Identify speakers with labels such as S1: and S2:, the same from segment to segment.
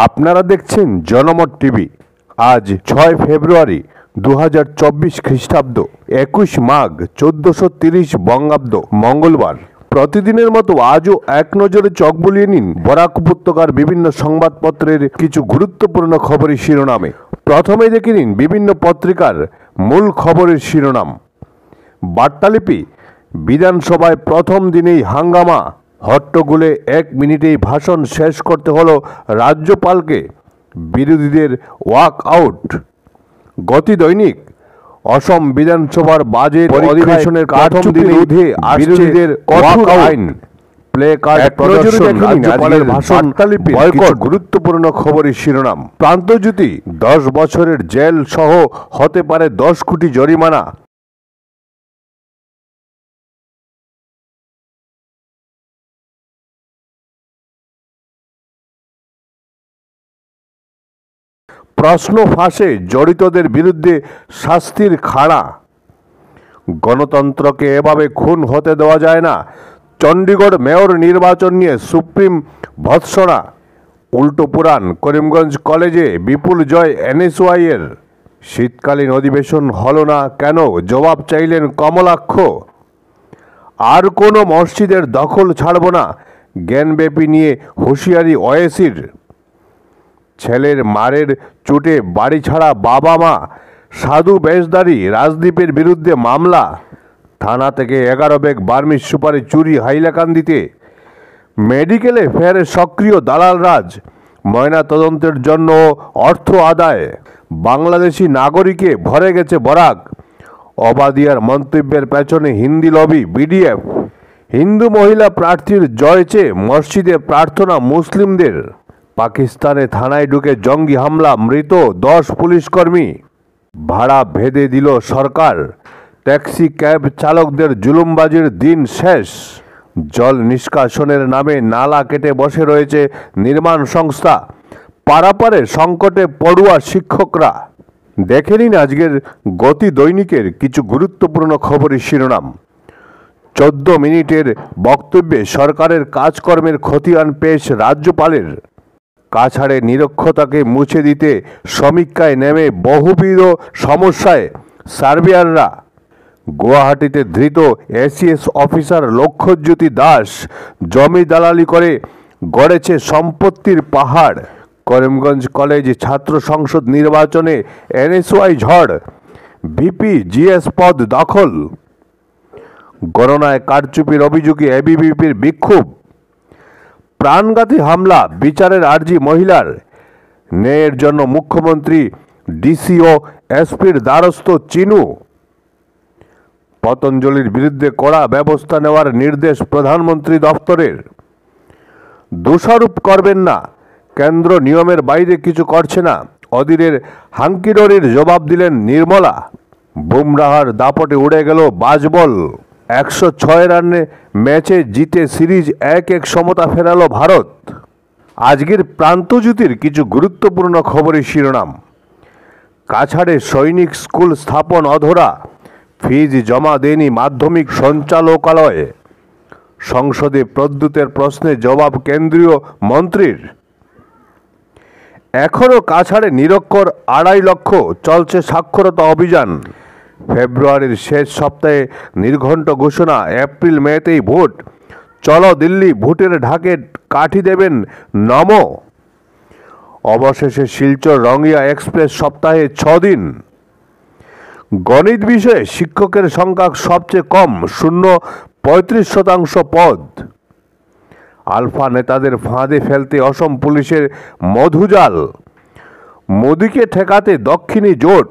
S1: আপনারা দেখছেন জনমত টিভি। আজ 6 ফেব্রুয়ারি 2024 খ্রিস্টাব্দ, 21 মাঘ 1430 বঙ্গাব্দ, মঙ্গলবার। প্রতিদিনের মতো আজও এক নজরে চোখ বুলিয়ে নিন বরাক উপত্যকার বিভিন্ন সংবাদপত্রের কিছু গুরুত্বপূর্ণ খবরের শিরোনামে। প্রথমে দেখে নিন বিভিন্ন পত্রিকার মূল খবরের শিরোনাম। বার্তালিপি, বিধানসভায় প্রথম দিনেই হাঙ্গামা, হট্টগোলে 1 মিনিটেই ভাষণ শেষ করতে হলো রাজ্যপালকে, বিরোধীদের ওয়াক আউট। গতি দৈনিক, অসম বিধানসভার বাজেট অধিবেশনের প্রথম দিনে বিরোধীদের ওয়াক আইন, প্লে কার্ড প্রদর্শন, রাজ্যপালের ভাষণ, বয়কট। গুরুত্বপূর্ণ খবরের শিরোনাম। প্রান্তজ্যোতি, 10 বছরের জেল সহ হতে পারে 10 কোটি জরিমানা। প্রশ্ন ফাঁসে জড়িতদের বিরুদ্ধে শাস্তির খাড়া। গণতন্ত্রকে এভাবে খুন হতে দেওয়া যায় না। চণ্ডীগড় মেয়র নির্বাচন নিয়ে সুপ্রিম ভৎসনা। উল্টো পুরাণ, করিমগঞ্জ কলেজে বিপুল জয় এনএসওয়াই-এর। শীতকালীন অধিবেশন হলো না কেন, জবাব চাইলেন কমলাক্ষ। আর কোনো মসজিদের দখল ছাড়ব না, জ্ঞানব্যাপী নিয়ে হুঁশিয়ারি ওয়েসির। ছেলের মারের চোটে বাড়ি ছাড়া বাবা মা, সাধু বেশধারী রাজদীপের বিরুদ্ধে মামলা। থানা থেকে 11 ব্যাগ বার্মিজ সুপারি চুরি হাইলাকান্দিতে। মেডিকেলে ফের সক্রিয় দালাল রাজ, ময়না তদন্তের জন্য অর্থ আদায়। বাংলাদেশি নাগরিকে ভরে গেছে বরাক। অবাদিয়ার মন্তব্যের পেছনে হিন্দি লবি, বিডিএফ। হিন্দু মহিলা প্রার্থীর জয় চেয়ে মসজিদে প্রার্থনা মুসলিমদের। পাকিস্তানে থানায় ঢুকে জঙ্গি হামলা, মৃত 10 পুলিশকর্মী। ভাড়া ভেদে দিল সরকার, ট্যাক্সি ক্যাব চালকদের জুলুমবাজির দিন শেষ। জল নিষ্কাশনের নামে নালা কেটে বসে রয়েছে নির্মাণ সংস্থা। পারাপারে সংকটে পড়ুয়া শিক্ষকরা। দেখে নিন আজকের গতি দৈনিকের কিছু গুরুত্বপূর্ণ খবরের শিরোনাম। 14 মিনিটের বক্তব্যে সরকারের কাজকর্মের খতিয়ান পেশ রাজ্যপালের। কাছাড়ে নিরক্ষরতাকে মুছে দিতে সমীক্ষায় নেমে বহুবিধ সমস্যায় সার্ভেয়াররা। গুয়াহাটিতে ধৃত এসিএস অফিসার লক্ষ্যজ্যোতি দাস জমি দালালি করে গড়েছে সম্পত্তির পাহাড়। করিমগঞ্জ কলেজ ছাত্র সংসদ নির্বাচনে এনএসওয়াই ঝড়, ভিপি জিএস পদ দখল। গণনায় কারচুপির অভিযোগে এবিভিপির বিক্ষোভ। প্রাণঘাতী হামলা, বিচারের আর্জি মহিলার। ন্যায়ের জন্য মুখ্যমন্ত্রী, ডিসি ও এসপির দ্বারস্থ চিনু। পতঞ্জলির বিরুদ্ধে কড়া ব্যবস্থা নেওয়ার নির্দেশ প্রধানমন্ত্রী দপ্তরের। দোষারোপ করবেন না, কেন্দ্র নিয়মের বাইরে কিছু করছে না, অধীরের হাঙ্কিডরির জবাব দিলেন নির্মলা। বুমরাহার দাপটে উড়ে গেল বাজবল। 106 রানে ম্যাচে জিতে সিরিজ 1-1 সমতা ফেরালো ভারত। আজকের প্রান্তজ্যোতির কিছু গুরুত্বপূর্ণ খবরের শিরোনাম। কাছাড়ে সৈনিক স্কুল স্থাপন অধরা, ফিজ জমা দেয়নি মাধ্যমিক সঞ্চালকালয়। সংসদে প্রদ্যুতের প্রশ্নে জবাব কেন্দ্রীয় মন্ত্রীর। এখনও কাছাড়ে নিরক্ষর 2.5 লক্ষ, চলছে সাক্ষরতা অভিযান। ফেব্রুয়ারির শেষ সপ্তাহে নির্ঘণ্ট ঘোষণা, এপ্রিল মেতেই ভোট। চলো দিল্লি, ভোটের ঢাকে কাঠি দেবেন নমো। অবশেষে শিলচর রঙ্গিয়া এক্সপ্রেস সপ্তাহে 6 দিন। গণিত বিষয়ে শিক্ষকের সংখ্যা সবচেয়ে কম, শূন্য 35% পদ। আলফা নেতাদের ফাঁদে ফেলতে অসম পুলিশের মধুজাল। মোদিকে ঠেকাতে দক্ষিণী জোট।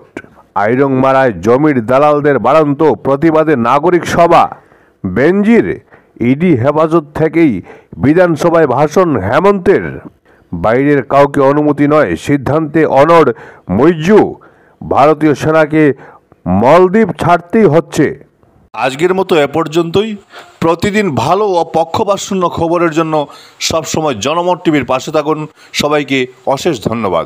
S1: আইরংমারায় জমির দালালদের বাড়ান্ত প্রতিবাদে নাগরিক সভা। বেনজির, ইডি হেফাজত থেকেই বিধানসভায় ভাষণ হেমন্তের। বাইরের কাউকে অনুমতি নয়, সিদ্ধান্তে অনড় মৈজু। ভারতীয় সেনাকে মলদ্বীপ ছাড়তেই হচ্ছে।
S2: আজকের মতো এ পর্যন্তই। প্রতিদিন ভালো ও পক্ষপাতশূন্য খবরের জন্য সবসময় জনমত টিভির পাশে থাকুন। সবাইকে অশেষ ধন্যবাদ।